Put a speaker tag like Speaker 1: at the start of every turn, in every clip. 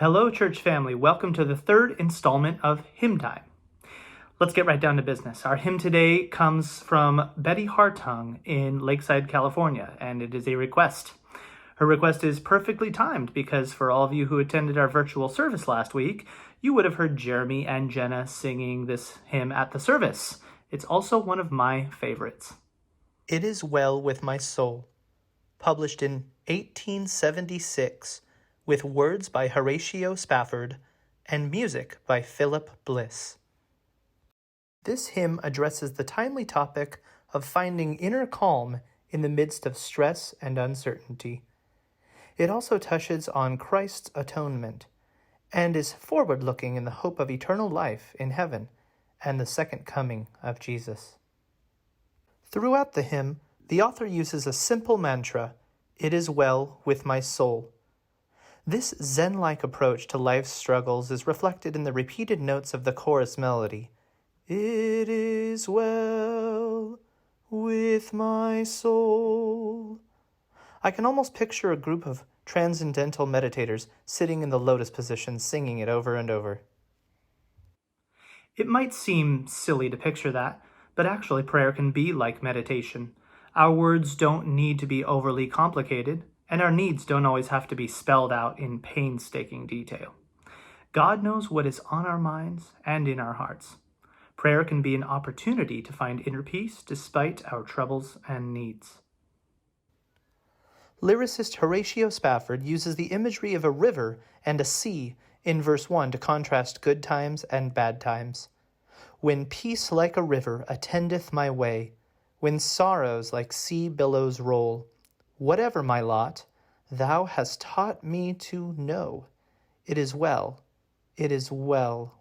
Speaker 1: Hello, church family. Welcome to the third installment of Hymn Time. Let's get right down to business. Our hymn today comes from Betty Hartung in Lakeside, California, and it is a request. Her request is perfectly timed because for all of you who attended our virtual service last week, you would have heard Jeremy and Jenna singing this hymn at the service. It's also one of my favorites. It Is Well With My Soul, published in 1876, with words by Horatio Spafford and music by Philip Bliss. This hymn addresses the timely topic of finding inner calm in the midst of stress and uncertainty. It also touches on Christ's atonement and is forward-looking in the hope of eternal life in heaven and the second coming of Jesus. Throughout the hymn, the author uses a simple mantra, "It is well with my soul." This Zen-like approach to life's struggles is reflected in the repeated notes of the chorus melody. It is well with my soul. I can almost picture a group of transcendental meditators sitting in the lotus position singing it over and over. It might seem silly to picture that, but actually prayer can be like meditation. Our words don't need to be overly complicated, and our needs don't always have to be spelled out in painstaking detail. God knows what is on our minds and in our hearts. Prayer can be an opportunity to find inner peace despite our troubles and needs. Lyricist Horatio Spafford uses the imagery of a river and a sea in verse 1 to contrast good times and bad times. When peace like a river attendeth my way, when sorrows like sea billows roll, whatever my lot, thou hast taught me to know. It is well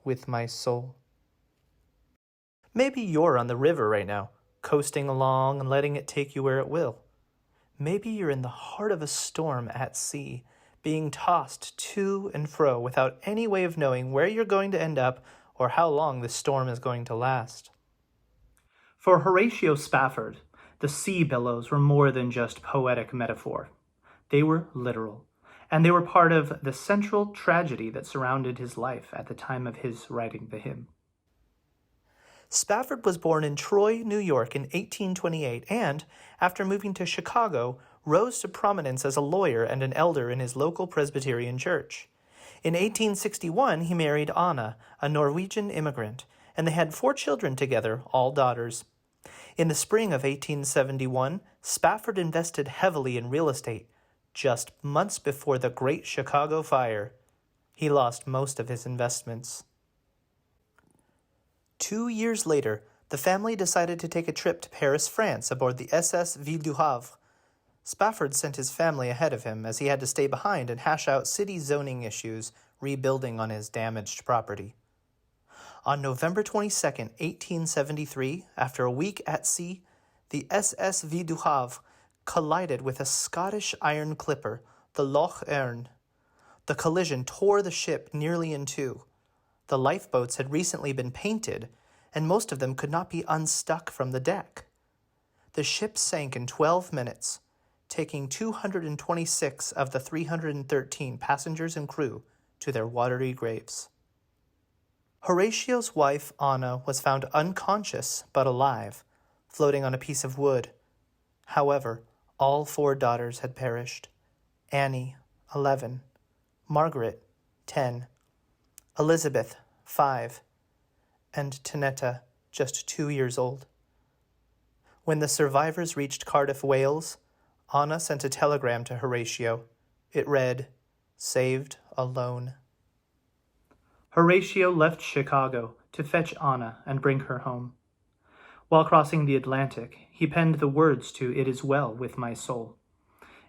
Speaker 1: with my soul. Maybe you're on the river right now, coasting along and letting it take you where it will. Maybe you're in the heart of a storm at sea, being tossed to and fro without any way of knowing where you're going to end up or how long the storm is going to last. For Horatio Spafford, the sea billows were more than just poetic metaphor. They were literal, and they were part of the central tragedy that surrounded his life at the time of his writing the hymn. Spafford was born in Troy, New York in 1828 and, after moving to Chicago, rose to prominence as a lawyer and an elder in his local Presbyterian church. In 1861, he married Anna, a Norwegian immigrant, and they had 4 children together, all daughters. In the spring of 1871, Spafford invested heavily in real estate, just months before the Great Chicago Fire. He lost most of his investments. 2 years later, the family decided to take a trip to Paris, France, aboard the SS Ville du Havre. Spafford sent his family ahead of him as he had to stay behind and hash out city zoning issues, rebuilding on his damaged property. On November 22, 1873, after a week at sea, the SS Ville du Havre collided with a Scottish iron clipper, the Loch Earn. The collision tore the ship nearly in two. The lifeboats had recently been painted, and most of them could not be unstuck from the deck. The ship sank in 12 minutes, taking 226 of the 313 passengers and crew to their watery graves. Horatio's wife, Anna, was found unconscious but alive, floating on a piece of wood. However, all 4 daughters had perished. Annie, 11, Margaret, 10, Elizabeth, 5, and Tanetta, just 2 years old. When the survivors reached Cardiff, Wales, Anna sent a telegram to Horatio. It read, "Saved alone." Horatio left Chicago to fetch Anna and bring her home. While crossing the Atlantic, he penned the words to "It Is Well With My Soul."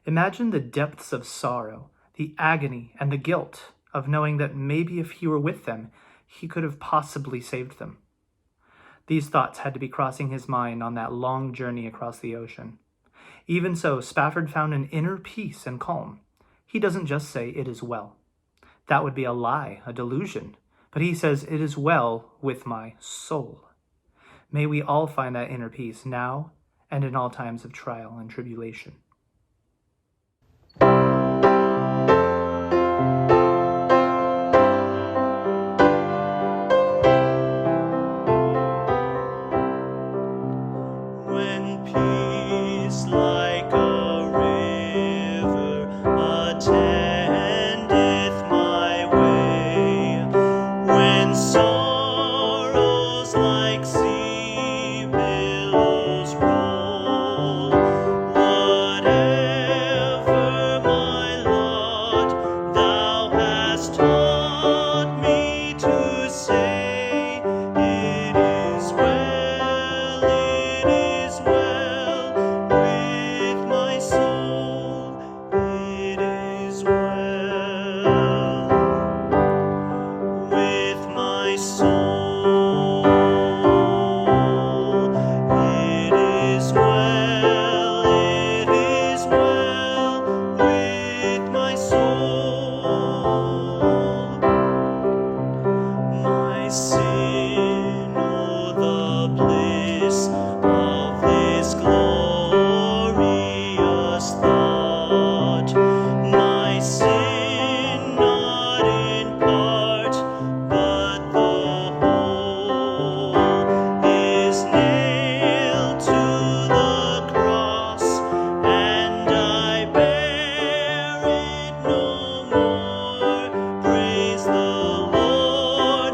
Speaker 1: Imagine the depths of sorrow, the agony, and the guilt of knowing that maybe if he were with them, he could have possibly saved them. These thoughts had to be crossing his mind on that long journey across the ocean. Even so, Spafford found an inner peace and calm. He doesn't just say, "It is well." That would be a lie, a delusion. But he says, "It is well with my soul." May we all find that inner peace now and in all times of trial and tribulation.
Speaker 2: when peace like a river attendeth my way, when sorrows like sea billows roll, whatever my lot, thou hast taught me to say, it is well with my soul, it is well with my soul, it is well with my soul. My sin, oh, the bliss of this glorious thought. My sin, not in part, but the whole, is nailed to the cross, and I bear it no more. Praise the Lord,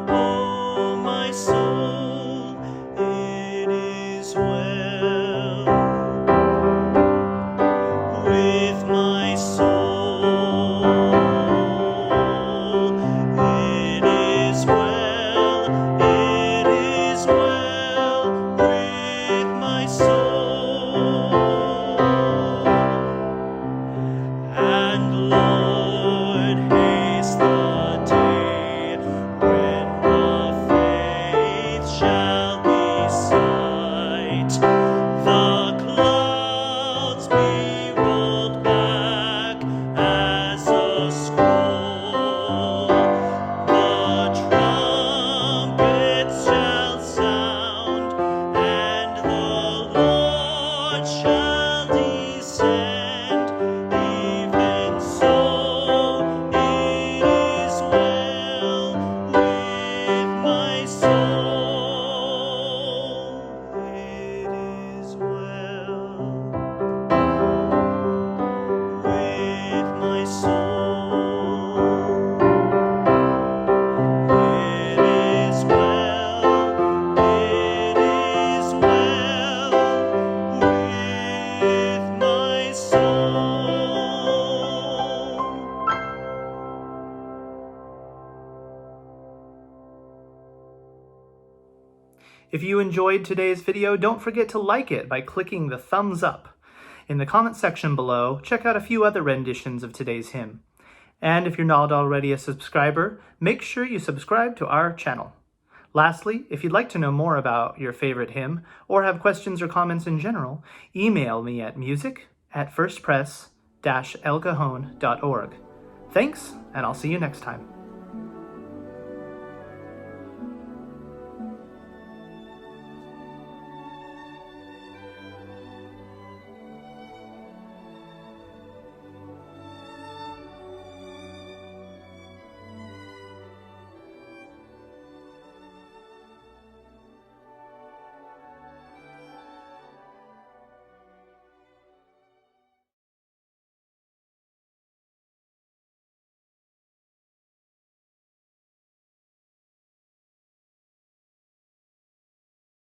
Speaker 2: oh my soul, it is well with my soul, it is well with my soul. And Lord, haste the day when the faith shall be sight, the clouds be rolled back as a scroll, the trumpets shall sound, and the Lord shall descend. Even so, it is well with my soul, it is well with my soul, it is well with my soul.
Speaker 1: If you enjoyed today's video, don't forget to like it by clicking the thumbs up. In the comment section below, check out a few other renditions of today's hymn. And if you're not already a subscriber, make sure you subscribe to our channel. Lastly, if you'd like to know more about your favorite hymn or have questions or comments in general, email me at music@firstpress-elcajon.org. Thanks, and I'll see you next time.